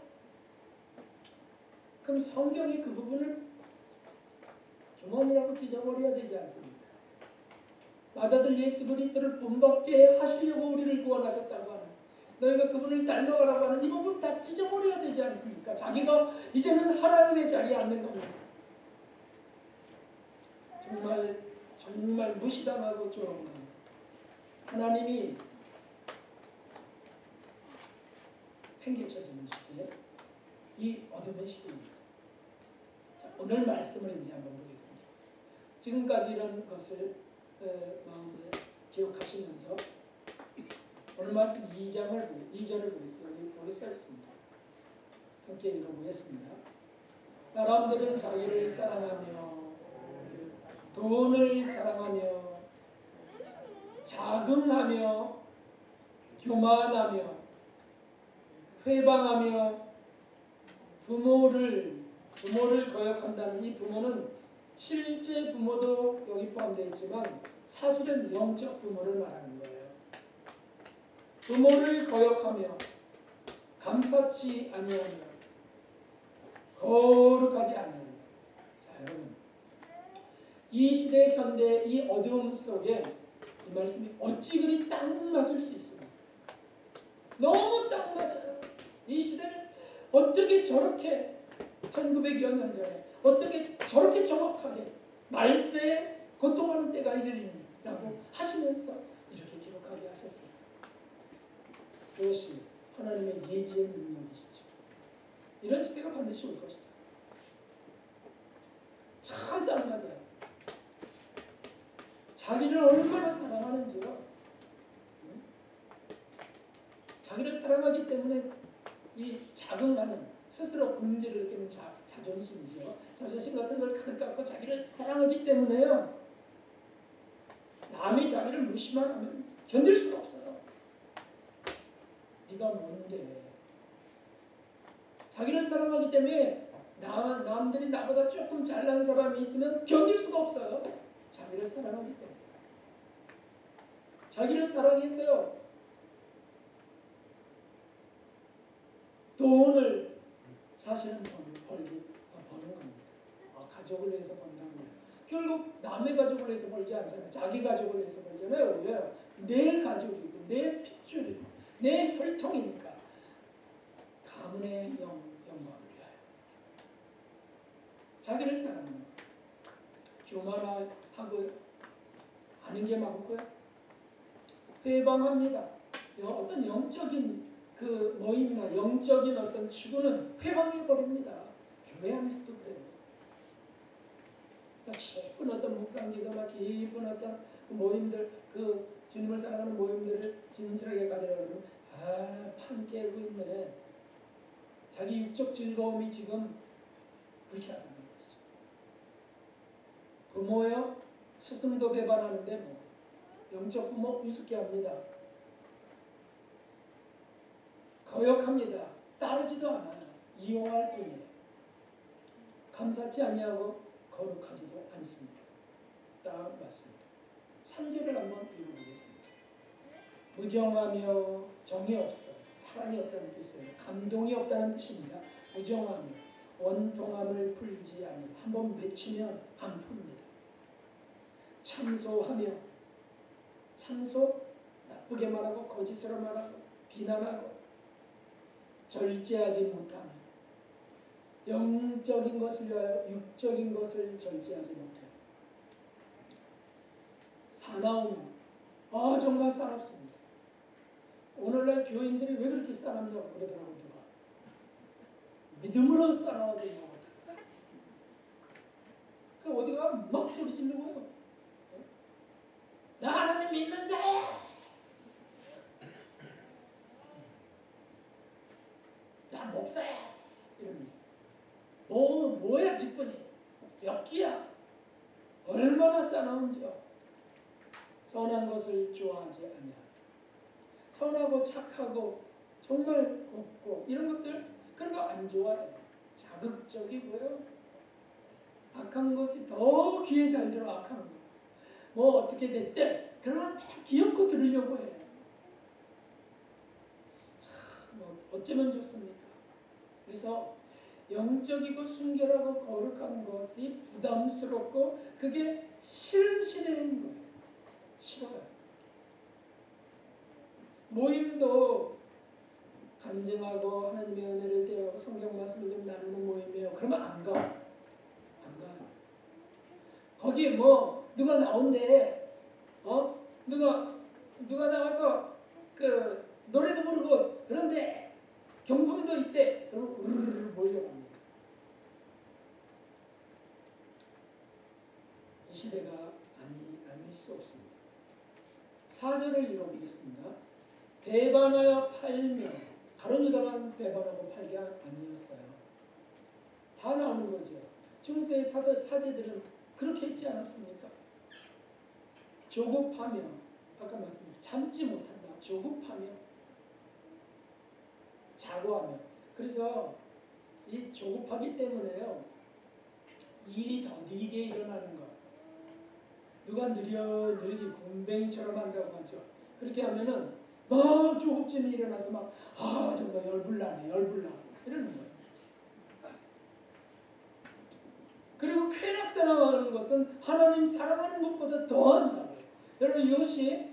그럼 성경이 그 부분을 교만이라고 찢어버려야 되지 않습니까? 맏아들 예수 그리스도를 본받게 하시려고 우리를 구원하셨다고 하는, 너희가 그분을 닮아가라고 하는 이 부분 다 찢어버려야 되지 않습니까? 자기가 이제는 하나님의 자리에 앉는 겁니다. 정말 무시당하고 조롱하는 하나님이 팽개쳐지는 시대, 이 어둠의 시대입니다. 자, 오늘 말씀을 이제 한번 보겠습니다. 지금까지 이런 것을 마음에 기억하시면서 오늘 말씀 2절을 보겠습니다. 여기 써 있습니다. 함께 읽어보겠습니다. 사람들은 자기를 사랑하며 돈을 사랑하며 자긍하며 교만하며 회방하며 부모를 거역한다는 이 부모는 실제 부모도 여기 포함되어 있지만 사실은 영적 부모를 말하는 거예요. 부모를 거역하며 감사치 아니하며 거룩하지 아니하며. 자 여러분, 이 시대 현대 이 어두움 속에 이 말씀이 어찌 그리 딱 맞을 수 있습니까? 너무 딱 맞아요. 이 시대를 어떻게 저렇게 1900여 년 전에 어떻게 저렇게 정확하게 말세에 고통하는 때가 이르리니 라고 하시면서 이렇게 기록하게 하셨어요. 그것이 하나님의 예지의 능력이시죠. 이런 시대가 반드시 올 것이다. 참 딱 맞아요. 자기를 얼마나 사랑하는지요. 자기를 사랑하기 때문에 이 자긍하는, 스스로 긍지를 느끼는 자존심이죠. 자존심 같은 걸 가득 갖고 자기를 사랑하기 때문에요. 남이 자기를 무시만 하면 견딜 수가 없어요. 네가 뭔데? 자기를 사랑하기 때문에 남들이 나보다 조금 잘난 사람이 있으면 견딜 수가 없어요. 자기를 사랑하기 때문에. 자기를 사랑해서요. 돈을 사실은 버는 겁니다. 가족을 위해서 번다는 거예요. 결국 남의 가족을 위해서 벌지 않잖아요. 자기 가족을 위해서 벌잖아요. 왜요? 내 가족이고 내 핏줄이고 내 혈통이니까. 가문의 영광을 위하여. 자기를 사랑하는 거예요. 교만하고 아는 게 많고요. 회방합니다. 어떤 영적인 그 모임이나 영적인 어떤 추구는 회방해 버립니다. 교회 안에서도 그래요. 깊은 어떤 묵상기도나 깊은 어떤 모임들, 그 주님을 사랑하는 모임들을 진실하게 가져가면 판 깨고 있네. 자기 육적 즐거움이 지금 불쾌하다는 것이죠. 부모요, 스승도 배반하는데 뭐 영적 부모 우습게 합니다. 거역합니다. 따르지도 않아요. 이용할 뿐이에요. 감사치 아니하고 거룩하지도 않습니다. 딱 맞습니다. 3절을 한번 읽어보겠습니다. 무정하며 정이 없어. 사랑이 없다는 뜻이에요. 감동이 없다는 뜻입니다. 무정하며 원통함을 풀지 않는, 한번 맺히면 안 풉니다. 참소하며, 참소 나쁘게 말하고 거짓으로 말하고 비난하고 절제하지 못하며 영적인 것을 위하여 육적인 것을 절제하지 못해요. 사나우며 정말 사납습니다. 오늘날 교인들이 왜 그렇게 사납냐고 그러더라고요. 믿음으로 쌓아야 되는 거거든. 그 어디가 막 소리 지르고요. 나 하나님 믿는 자야. 나 목사야. 이러면서. 뭐야 직분이. 몇 끼야. 얼마나 쌓아놓은지요. 선한 것을 좋아하지 아니하고 선하고 착하고 정말 곱고 이런 것들 그런 거 안 좋아해요. 자극적이고요. 악한 것이 더 귀에 잘 들어. 악한 거. 뭐 어떻게 됐대. 그러면 귀엽고 들으려고 해요. 뭐 어쩌면 좋습니까? 그래서 영적이고 순결하고 거룩한 것이 부담스럽고 그게 싫은 시대인 거예요. 싫어요. 모임도 간증하고 하나님의 은혜를 대하고 성경 말씀을 좀 나누는 모임이에요. 그러면 안 가. 안 가요. 거기 뭐 누가 나온대. 누가 나와서 그 노래도 부르고 그런데 경품도 있대. 그러면 우르르 몰려갑니다. 이 시대가 아닐 수 없습니다. 4절을 읽어보겠습니다. 배반하여 팔며 가룟 유다만 배반하고 팔게 아니었어요. 다 나오는 거죠. 중세의 사제들은 그렇게 했지 않았습니까? 조급하며 아까 말씀드린 참지 못한다. 조급하며 자고하며 그래서 이 조급하기 때문에요. 일이 더디게 일어나는 것. 누가 느리게 군뱅이처럼 한다고 하죠. 그렇게 하면은 막 조급증이 일어나서 막 정말 열불나네 이러는 거예요. 그리고 쾌락사랑하는 것은 하나님 사랑하는 것보다 더한다고요. 여러분 이것이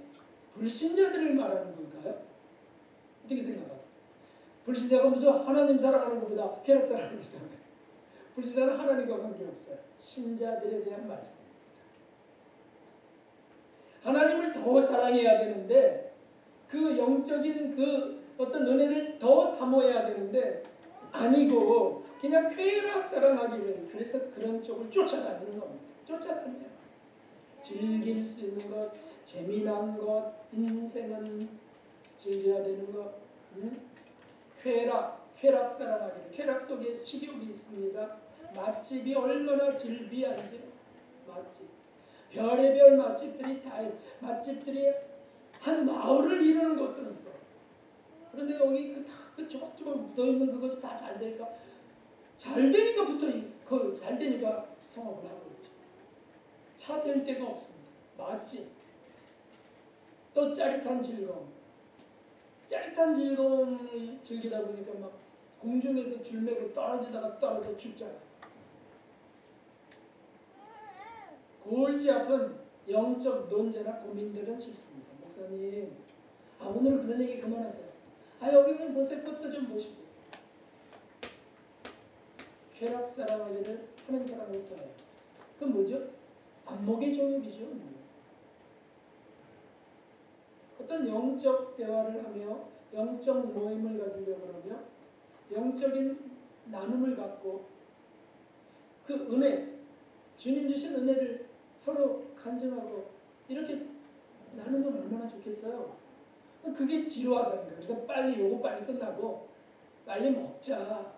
불신자들을 말하는 걸까요? 어떻게 생각하세요? 불신자가 무슨 하나님 사랑하는 것보다 쾌락사랑하는 것보다 불신자는 하나님과 관계없어요. 신자들에 대한 말씀입니다. 하나님을 더 사랑해야 되는데 그 영적인 그 어떤 은혜를 더 사모해야 되는데 아니고 그냥 쾌락 사랑하기를 그래서 그런 쪽을 쫓아다니는 겁니다. 쫓아다녀요. 즐길 수 있는 것, 재미난 것, 인생은 즐겨야 되는 것, 쾌락 사랑하기를. 쾌락 속에 식욕이 있습니다. 맛집이 얼마나 즐비한지 맛집. 별의별 맛집들이 맛집들이 한 마을을 이루는 것들은 있어. 그런데 여기 그 조금조금 묻어있는 그것이 다 잘 될까? 잘 되니까 잘 되니까 성업을 하고 있죠. 차 될 데가 없습니다. 맛집. 또 짜릿한 즐거움. 짜릿한 즐거움을 즐기다 보니까 막 공중에서 줄매고 떨어져 죽잖아요. 골치 아픈 영적 논제나 고민들은 싫습니다. 목사님, 오늘은 그런 얘기 그만하세요. 여기는 모세부터 좀 보시고. 쾌락 사랑하기를 하는 사람부터 해요. 그건 뭐죠? 안목의 종육이죠. 어떤 영적 대화를 하며 영적 모임을 가지려고 그러며 영적인 나눔을 갖고 그 은혜, 주님 주신 은혜를 서로 간증하고 이렇게 나누면 얼마나 좋겠어요. 그게 지루하다는 거예요. 그래서 요거 빨리 끝나고 빨리 먹자.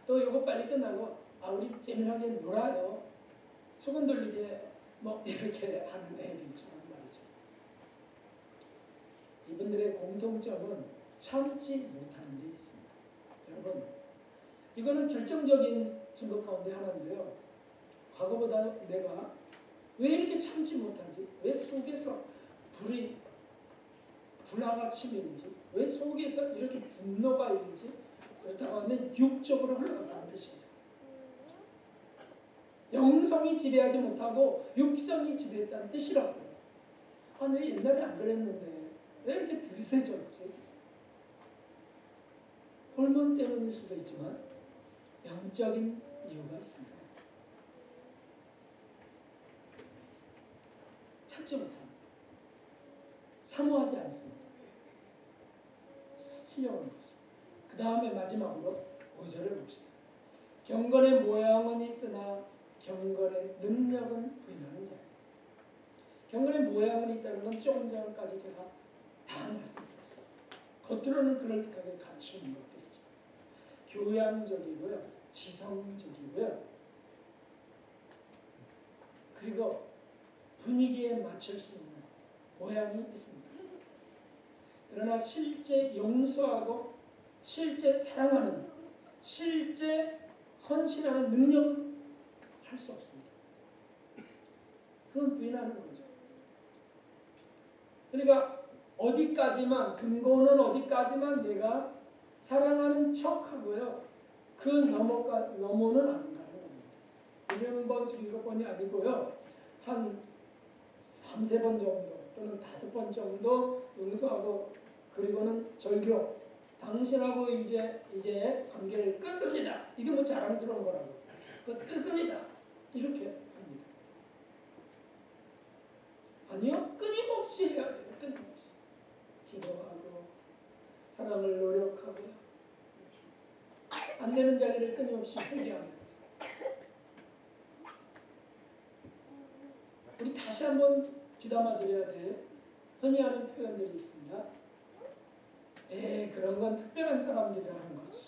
또 요거 빨리 끝나고 우리 재미나게 놀아요. 수건 돌리게 뭐 이렇게 하는 애들처럼 말이죠. 이분들의 공통점은 참지 못하는 게 있습니다. 여러분, 이거는 결정적인 증거 가운데 하나인데요. 과거보다 내가 왜 이렇게 참지 못하지? 왜 속에서 불화가 치밀지? 왜 속에서 이렇게 분노가 일지? 그렇다고 하면 육적으로 흘러간다는 뜻이에요. 영성이 지배하지 못하고 육성이 지배했다는 뜻이라고요. 내 옛날에 안 그랬는데 왜 이렇게 들새졌지? 호르몬 때문일 수도 있지만 영적인 이유가 있습니다. 참지 못합니다. 사모하지 않습니다. 신령한 거죠. 그 다음에 마지막으로 5절을 봅시다. 경건의 모양은 있으나 경건의 능력은 부인하는 자. 경건의 모양은 있다는 건 조금 전까지 제가 다 말씀드렸어요. 겉으로는 그럴듯하게 갖추는 것들이죠. 교양적이고요, 지성적이고요, 그리고 분위기에 맞출 수 있는 모양이 있습니다. 그러나 실제 용서하고 실제 사랑하는, 실제 헌신하는 능력은 할 수 없습니다. 그건 부인하는 거죠. 그러니까 어디까지만, 근거는 어디까지만 내가 사랑하는 척하고요, 그 넘어는 안 가는 겁니다. 1번, 7번이 아니고요, 한 3-4번 정도 또는 5번 정도 용서하고, 그리고는 절교, 당신하고 이제 관계를 끊습니다. 이게 뭐 자랑스러운 거라고. 끊습니다. 이렇게 합니다. 아니요, 끊임없이 해야 돼요. 끊임없이. 기도하고 사랑을 노력하고 안 되는 자리를 끊임없이 회개하면서. 우리 다시 한번 귀담아 드려야 될 흔히 하는 표현들이 있습니다. 그런 건 특별한 사람들이 하는 거지.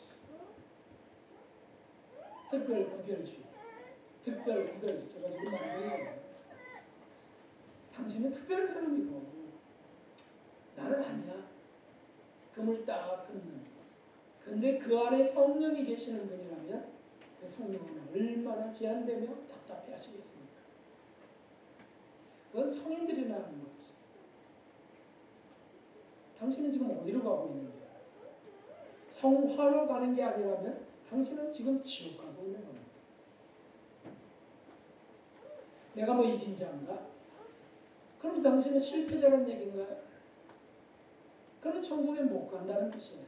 특별 구별주의. 특별 구별주의. 제가 지금 말하는 거예요. 당신은 특별한 사람이고 나는 아니야. 금을 딱 끊는. 근데 그 안에 성령이 계시는 분이라면 그 성령은 얼마나 제한되며 답답해 하시겠습니까? 그건 성인들이나 하는 거지. 당신은 지금 어디로 가고 있는 거야? 성화로 가는 게 아니라면 당신은 지금 지옥 가고 있는 겁니다. 내가 뭐 이긴 자인가? 그럼 당신은 실패자라는 얘기인가요? 그러면 천국에 못 간다는 뜻이에요.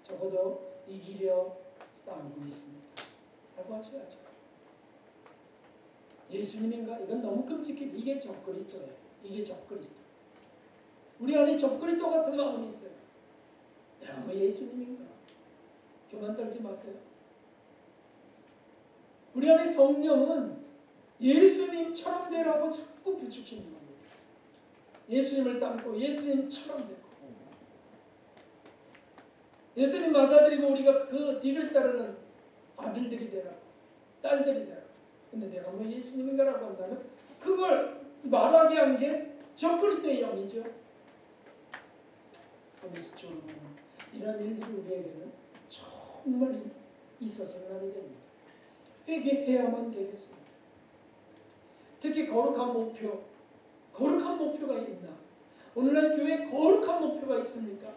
적어도 이기려 싸우고 있습니다. 라고 하셔야죠. 예수님인가? 이건 너무 끔찍해. 이게 적그리스도예요. 이게 적그리스도. 우리 안에 적그리스도 같은 마음이 있어요. 내가 뭐 예수님인가? 교만 떨지 마세요. 우리 안에 성령은 예수님처럼 되라고 자꾸 부추기는 겁니다. 예수님을 닮고 예수님처럼 되고 예수님 받아들이고 우리가 그 뒤를 따르는 아들들이 되라, 딸들이 되라. 근데 내가 뭐 예수님인가라고 한다면 그걸 말하게 한 게 적그리스도의 영이죠. 그래서 좀 이런 일들이 우리에게는 정말 있어서는 아니 됩니다. 회개해야만 되겠습니다. 특히 거룩한 목표가 있나? 오늘날 교회에 거룩한 목표가 있습니까?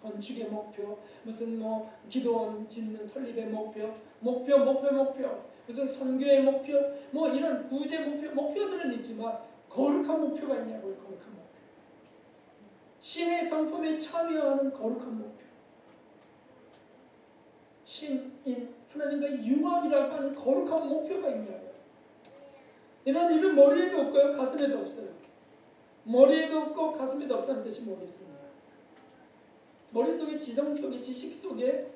건축의 목표, 무슨 뭐 기도원 짓는 설립의 목표, 무슨 선교의 목표, 뭐 이런 구제 목표들은 있지만 거룩한 목표가 있냐고요. 거룩한 목표. 신의 성품에 참여하는 거룩한 목표. 신인 하나님과의 융합이라고 하는 거룩한 목표가 있냐고요. 이런 일은 머리에도 없고요, 가슴에도 없어요. 머리에도 없고 가슴에도 없다는 뜻이 뭐겠습니까? 머릿속에 지성 속에 지식 속에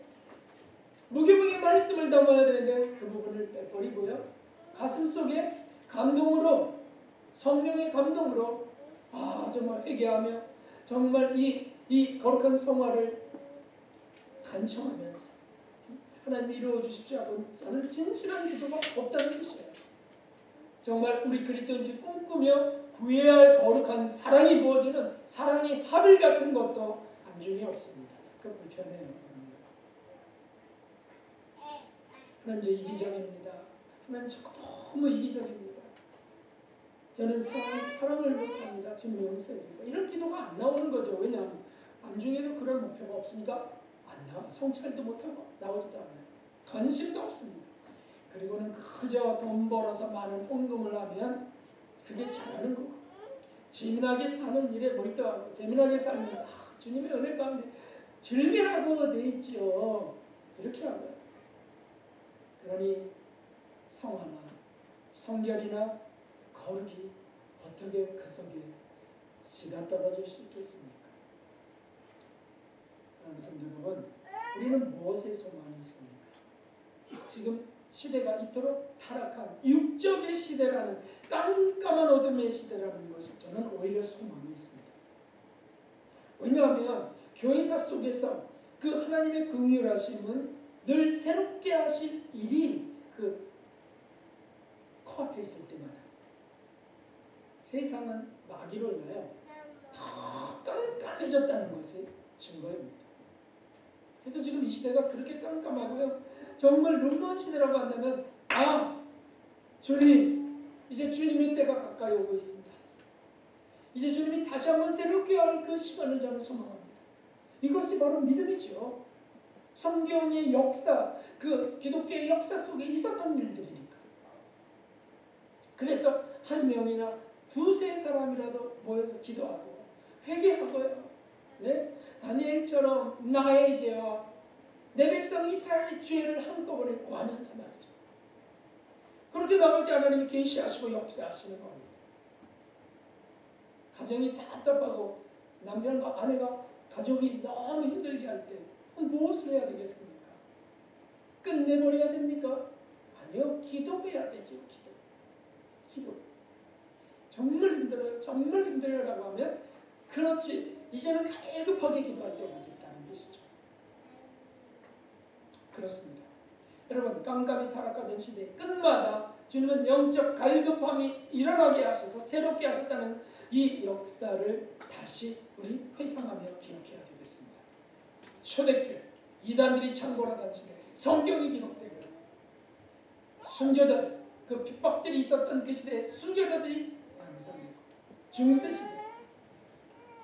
무게무게 말씀을 담아야 되는데 그 부분을 빼버리고요. 가슴 속에 감동으로, 성령의 감동으로 정말 회개하며 정말 이 거룩한 성화를 간청하면서 하나님 이루어 주십시오 하고 하는 진실한 기도가 없다는 뜻이에요. 정말 우리 그리스도인들이 꿈꾸며 구해야 할 거룩한 사랑이 부어지는 사랑의 합일 같은 것도 안중에 없습니다. 그 불편해요. 하나님 저 이기적입니다. 하나님 저 너무 이기적입니다. 저는 사랑을 못합니다. 지금 용서해 주세요. 이런 기도가 안 나오는 거죠. 왜냐하면 안중에도 그런 목표가 없으니까 안 나와. 성찰도 못하고 나오지도 않아요. 관심도 없습니다. 그리고는 그저 돈 벌어서 많은 헌금을 하면 그게 잘하는 거고 재미나게 사는 일에 몰두하고 재미나게 살면서 주님의 은혜 가운데 즐기라고 돼 있지요. 이렇게 하고요. 그러니 성화나 성결이나 거룩이 어떻게 그 속에 지가 떨어질 수 있겠습니까? 사랑하는 성도 여러분, 우리는 무엇에 소망이 있습니까? 지금 시대가 이토록 타락한 육적의 시대라는 깜깜한 어둠의 시대라는 것이 저는 오히려 소망이 있습니다. 왜냐하면 교회사 속에서 그 하나님의 긍휼하심은 늘 새롭게 하실 일이 그 코앞에 있을 때마다 세상은 마귀로 인하여 더 깜깜해졌다는 것이 증거입니다. 그래서 지금 이 시대가 그렇게 깜깜하고요. 정말 눈먼 시대라고 한다면 주님 이제 주님의 때가 가까이 오고 있습니다. 이제 주님이 다시 한번 새롭게 할 그 시간을 저는 소망합니다. 이것이 바로 믿음이죠. 성경의 역사, 그 기독교의 역사 속에 있었던 일들이니까. 그래서 한 명이나 두세 사람이라도 모여서 기도하고 회개하고요. 네? 다니엘처럼 나의 죄와 내 백성 이스라엘의 죄를 한꺼번에 구하면서 말이죠. 그렇게 나갈 때 하나님이 계시하시고 역사하시는 겁니다. 가정이 답답하고 남편과 아내가 가족이 너무 힘들게 할 때 무엇을 해야 되겠습니까? 끝내버려야 됩니까? 아니요. 기도해야 되죠. 기도. 정말 힘들어요. 정말 힘들어요라고 하면 그렇지. 이제는 갈급하게 기도할 때가 있다는 것이죠. 그렇습니다. 여러분 깜깜이 타락하던 시대 끝마다 주님은 영적 갈급함이 일어나게 하셔서 새롭게 하셨다는 이 역사를 다시 우리 회상하며 기억해야 되겠습니다. 초대교회 이단들이 창궐하던 시대 성경이 기록되고 순교자들 그 핍박들이 있었던 그 시대에 순교자들이 양산되고 중세시대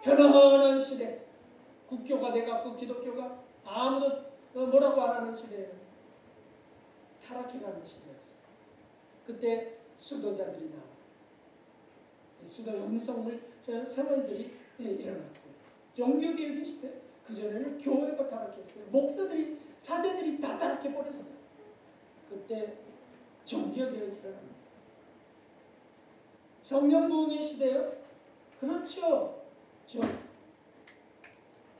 편안한 시대 국교가 돼갖고 기독교가 아무도 뭐라고 안 하는 시대에는 타락해가는 시대였어요. 그때 수도자들이 나오고 수도 영성을 생활들이 일어났고 종교개혁의 시대 그전에는 교회가 타락했어요. 목사들이 사제들이 다 타락해버렸어요. 그때 종교개혁이 일어납니다. 성령부흥의 시대요? 그렇죠.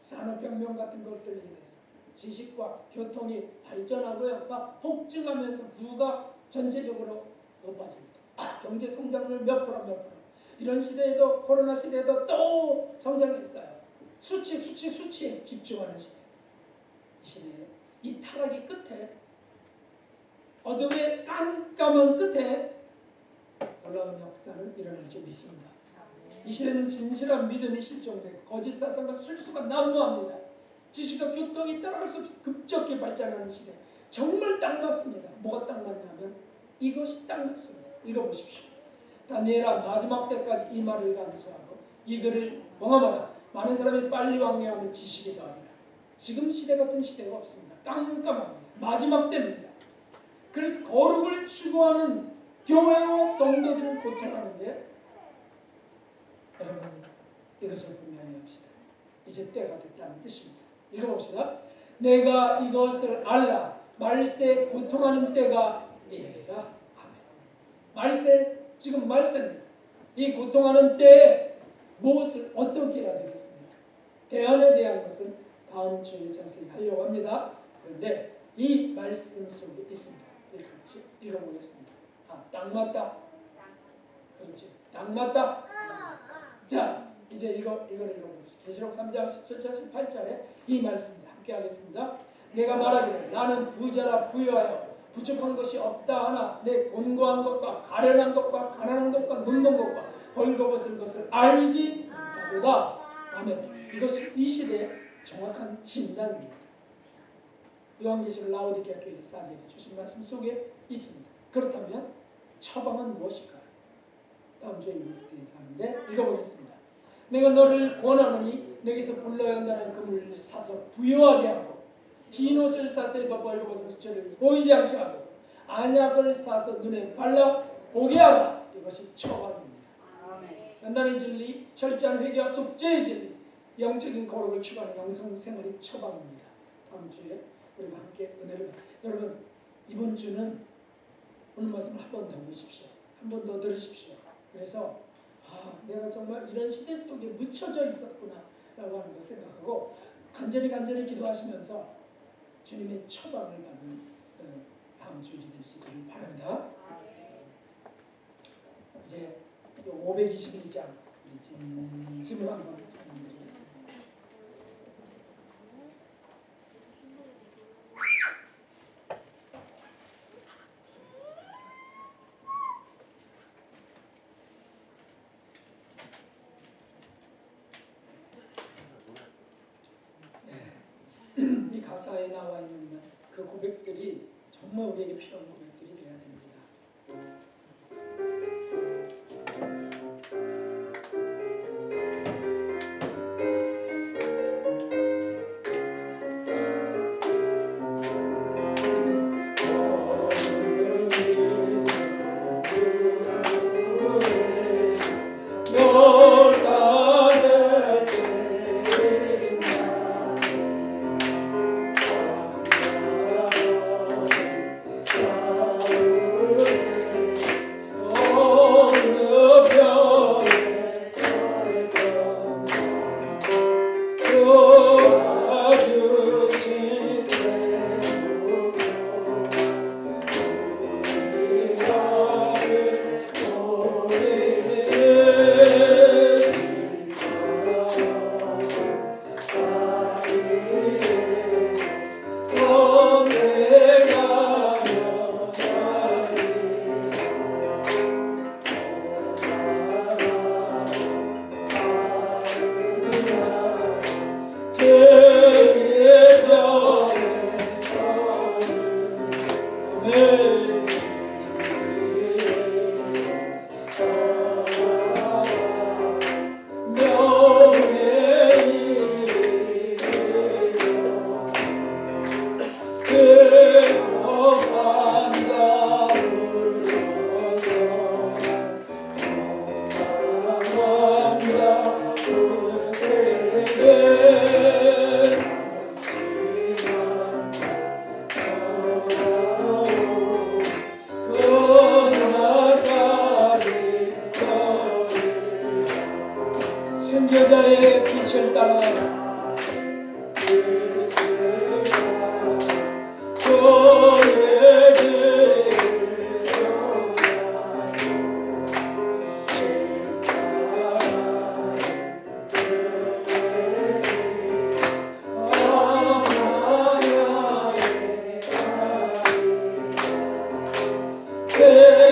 산업혁명 같은 것들로 인해서 지식과 교통이 발전하고요. 막 폭증하면서 부가 전체적으로 높아집니다. 경제 성장률 몇 프로. 이런 시대에도 코로나 시대에도 또 성장했어요. 수치에 집중하는 시대. 이 시대에 이 타락의 끝에 어둠의 깜깜한 끝에 놀라운 역사는 일어날 줄 믿습니다. 이 시대는 진실한 믿음이 실종되고 거짓 사상과 술수가 난무합니다. 지식과 교통이 따라갈 수 없이 급격히 발전하는 시대. 정말 딱 맞습니다. 뭐가 딱 맞냐면 이것이 딱 맞습니다. 읽어보십시오. 다니엘아 마지막 때까지 이 말을 간수하고 이 글을 봉함하라. 많은 사람이 빨리 왕래하면 지식이 더하리라. 지금 시대 같은 시대가 없습니다. 깜깜합니다. 마지막 때입니다. 그래서 거룩을 추구하는 교회와 성도들을 고통하는데 여러분 이것을 분명히 합시다. 이제 때가 됐다는 뜻입니다. 읽어봅시다. 내가 이것을 알라. 말세 고통하는 때가 이르리라. 아멘. 말세 지금 말세입니다. 이 고통하는 때에 무엇을 어떻게 해야 되겠습니까? 대안에 대한 것은 다음 주에 자세히 하려고 합니다. 그런데 이 말씀 속에 있습니다. 같이 읽어보겠습니다. 딱 맞다. 그렇지. 딱 맞다. 자, 이제 이걸 읽어봅시다. 계시록 3장 17절 18절에 이 말씀입니다. 함께 하겠습니다. 내가 말하기를 나는 부자라 부유하여 부족한 것이 없다 하나 내 곤고한 것과 가련한 것과 가난한 것과 눈먼 것과 벌거벗은 것을 알지 못하도다. 아멘. 이것이 이 시대의 정확한 진단입니다. 요한계시록 라오디게아 교회 사제에게 주신 말씀 속에 있습니다. 그렇다면 처방은 무엇일까요? 다음 주에 이 리스트에서 하는데 읽어보겠습니다. 내가 너를 권하노니 내게서 불러야 한다는 금을 사서 부유하게 하고 흰 옷을 사서 입어 벌거벗은 수체를 보이지 않게 하고 안약을 사서 눈에 발라 보게 하라. 이것이 처방입니다. 연단의 진리, 철저한 회개와 속죄의 진리, 영적인 거룩을 추구하는 영성생활의 처방입니다. 다음 주에 우리가 함께 은혜를 여러분 이번 주는 오늘 말씀을 한 번 더 보십시오. 한 번 더 들으십시오. 그래서 내가 정말 이런 시대 속에 묻혀져 있었구나 라고 하는 걸 생각하고 간절히 기도하시면서 주님의 처방을 받는 다음 주일이 될 수 있기를 바랍니다. 이제 521장 진심을 한번 드리겠습니다. 이 가사에 나와 있는 그 고백들이 정말 우리에게 필요한 고백들이 되어야 됩니다. 순교자의 빛을 따라 그